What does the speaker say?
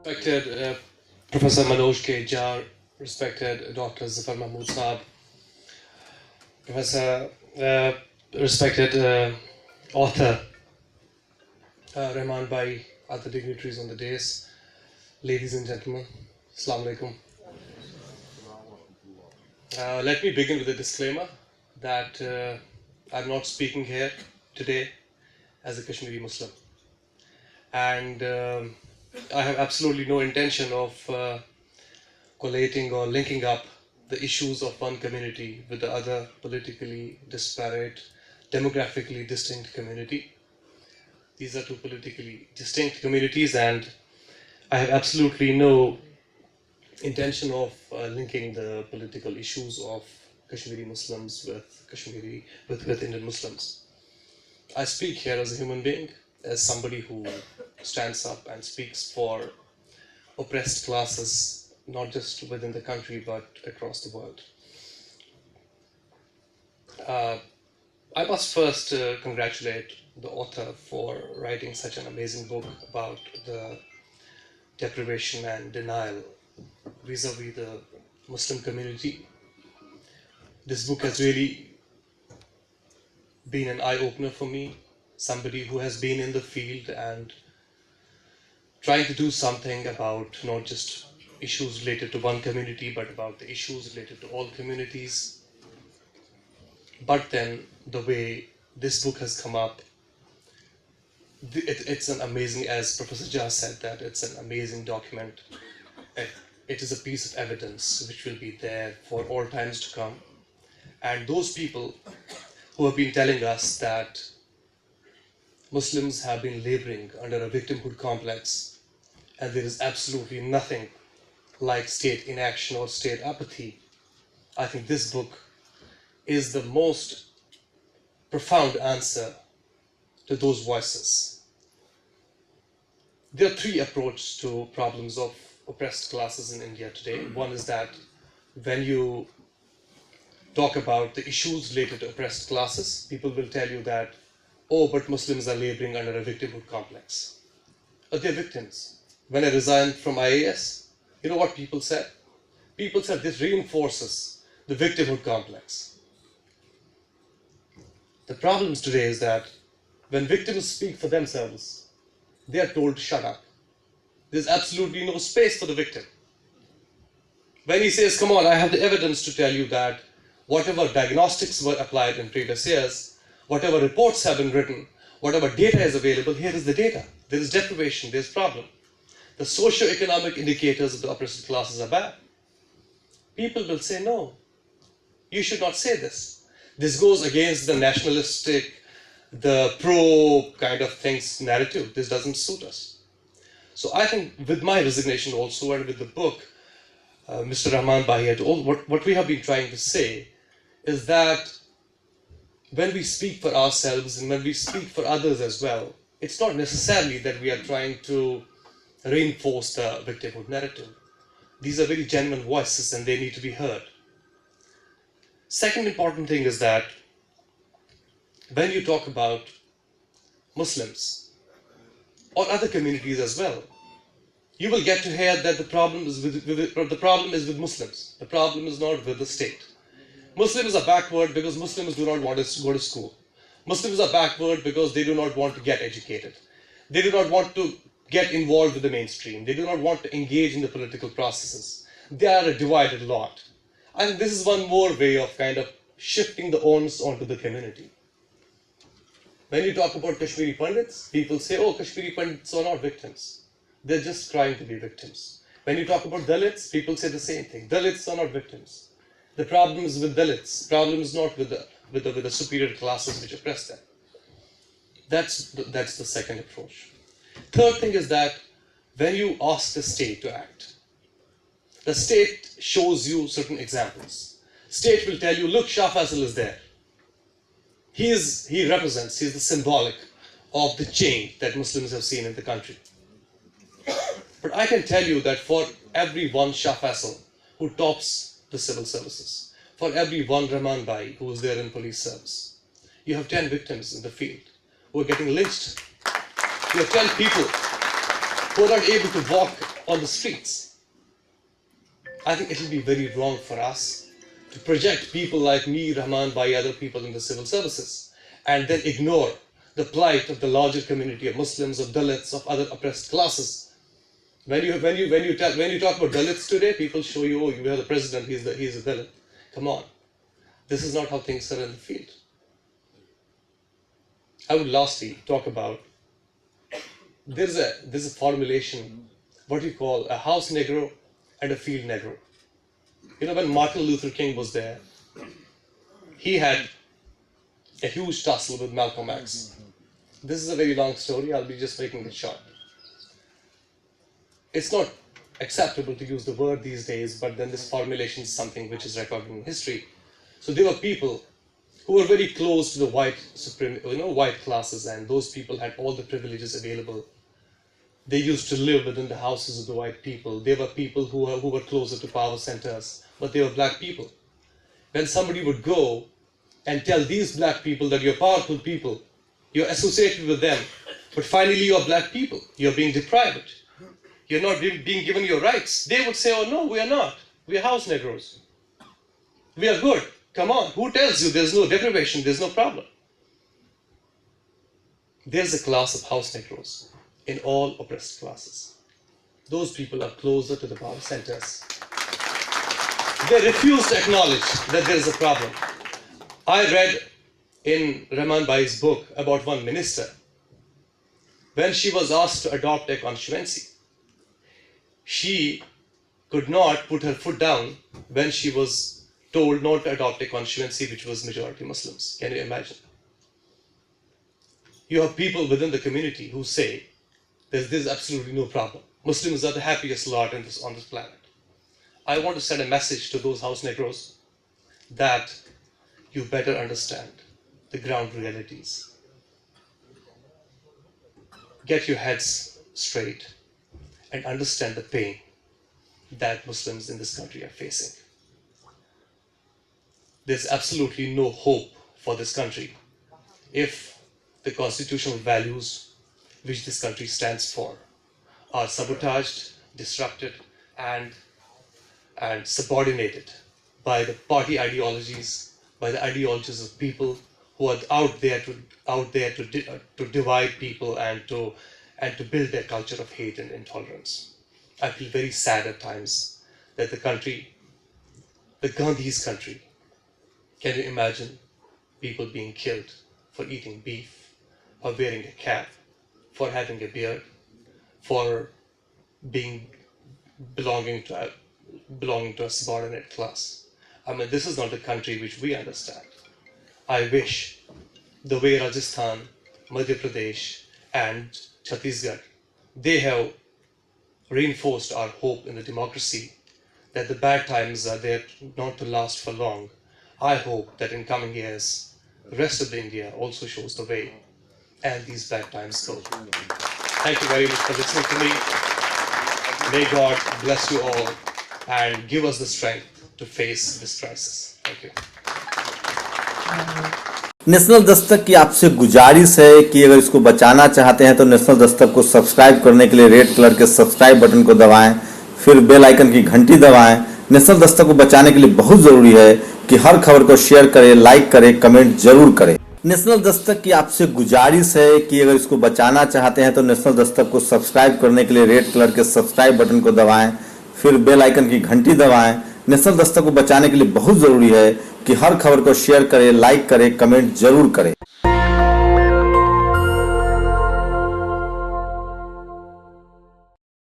Respected Professor Manoj K. Jar, respected Dr. Zafar Mahmood Saab, Professor, respected author Rahman Bhai, other dignitaries on the dais, ladies and gentlemen, Assalamu alaikum. Let me begin with a disclaimer that I'm not speaking here today as a Kashmiri Muslim, and I have absolutely no intention of collating or linking up the issues of one community with the other politically disparate, demographically distinct community. These are two politically distinct communities, and I have absolutely no intention of linking the political issues of Kashmiri Muslims with Indian Muslims. I speak here as a human being, as somebody who stands up and speaks for oppressed classes, not just within the country but across the world. I must first congratulate the author for writing such an amazing book about the deprivation and denial vis-a-vis the Muslim community. This book has really been an eye-opener for me, somebody who has been in the field and trying to do something about not just issues related to one community, but about the issues related to all communities. But then the way this book has come up, it's an amazing, as Professor Jha said, that it's an amazing document. It is a piece of evidence which will be there for all times to come. And those people who have been telling us that Muslims have been laboring under a victimhood complex, and there is absolutely nothing like state inaction or state apathy, I think this book is the most profound answer to those voices. There are three approaches to problems of oppressed classes in India today. One is that when you talk about the issues related to oppressed classes, people will tell you that, oh, but Muslims are laboring under a victimhood complex. They're victims. When I resigned from IAS, you know what people said? People said this reinforces the victimhood complex. The problem today is that when victims speak for themselves, they are told to shut up. There's absolutely no space for the victim. When he says, come on, I have the evidence to tell you that whatever diagnostics were applied in previous years, whatever reports have been written, whatever data is available, here is the data. There is deprivation, there is problem. The socio-economic indicators of the oppressed classes are bad. People will say, no, you should not say this. This goes against the nationalistic, the pro kind of things narrative. This doesn't suit us. So I think with my resignation also and with the book, Mr. Rahman Bhai had what we have been trying to say is that when we speak for ourselves and when we speak for others as well, it's not necessarily that we are trying to reinforce the victimhood narrative. These are very genuine voices and they need to be heard. Second important thing is that when you talk about Muslims or other communities as well, you will get to hear that the problem is with Muslims. The problem is not with the state. Muslims are backward because Muslims do not want to go to school. Muslims are backward because they do not want to get educated. They do not want to get involved with the mainstream. They do not want to engage in the political processes. They are a divided lot. And this is one more way of kind of shifting the onus onto the community. When you talk about Kashmiri Pandits, people say, oh, Kashmiri Pandits are not victims. They're just trying to be victims. When you talk about Dalits, people say the same thing. Dalits are not victims. The problem is with Dalits. The problem is not with the superior classes which oppress them. That's the second approach. Third thing is that when you ask the state to act, the state shows you certain examples. State will tell you, look, Shah Faisal is there. He represents, he's the symbolic of the change that Muslims have seen in the country. But I can tell you that for every one Shah Faisal who tops the civil services, for every one Rahman Bhai who is there in police service, you have 10 victims in the field who are getting lynched. You have 10 people who are not able to walk on the streets. I think it will be very wrong for us to project people like me, Rahman, by other people in the civil services, and then ignore the plight of the larger community of Muslims, of Dalits, of other oppressed classes. When you talk about Dalits today, people show you, oh, you have the president, he's a Dalit. Come on, this is not how things are in the field. I would lastly talk about, there's a formulation, what we call a house negro and a field negro. You know, when Martin Luther King was there, he had a huge tussle with Malcolm X. This is a very long story, I'll be just making it short. It's not acceptable to use the word these days, but then this formulation is something which is recorded in history. So there were people who were very close to the white classes, and those people had all the privileges available. They used to live within the houses of the white people. They were people who were closer to power centers, but they were black people. When somebody would go and tell these black people that you're powerful people, you're associated with them, but finally you're black people, you're being deprived, you're not being given your rights, they would say, oh no, we are not, we are house Negroes, we are good, come on, who tells you there's no deprivation, there's no problem? There's a class of house Negroes in all oppressed classes. Those people are closer to the power centers. They refuse to acknowledge that there is a problem. I read in Rahman Bai's book about one minister. When she was asked to adopt a constituency, she could not put her foot down when she was told not to adopt a constituency which was majority Muslims. Can you imagine? You have people within the community who say there's absolutely no problem. Muslims are the happiest lot on this planet. I want to send a message to those house Negroes that you better understand the ground realities. Get your heads straight and understand the pain that Muslims in this country are facing. There's absolutely no hope for this country if the constitutional values which this country stands for are sabotaged, disrupted, and subordinated by the party ideologies, by the ideologies of people who are out there to divide people and to build a culture of hate and intolerance. I feel very sad at times that the country, the Gandhi's country, can you imagine people being killed for eating beef, for wearing a cap, for having a beard, for belonging to a subordinate class? I mean, this is not the country which we understand. I wish the way Rajasthan, Madhya Pradesh, and Chhattisgarh, they have reinforced our hope in the democracy, that the bad times are there not to last for long. I hope that in coming years, the rest of India also shows the way, and these bad times go. Thank you very much for listening to me. May God bless you all and give us the strength to face this crisis. Thank you. National Dastak की आपसे गुजारिश है कि अगर इसको बचाना चाहते हैं तो नेशनल दस्तक को सब्सक्राइब करने के लिए रेड कलर के सब्सक्राइब बटन को दबाएं, फिर बेल आइकन की घंटी दबाएं। नेशनल दस्तक को बचाने के लिए बहुत जरूरी है कि हर खबर को शेयर करें, लाइक करें, कमेंट जरूर करें। नेशनल दस्तक की आपसे गुजारिश है कि अगर इसको बचाना चाहते हैं तो नेशनल दस्तक को सब्सक्राइब करने के लिए रेड कलर के सब्सक्राइब बटन को दबाएं, फिर बेल आइकन की घंटी दबाएं। नेशनल दस्तक को बचाने के लिए बहुत जरूरी है कि हर खबर को शेयर करें, लाइक करें, कमेंट जरूर करें।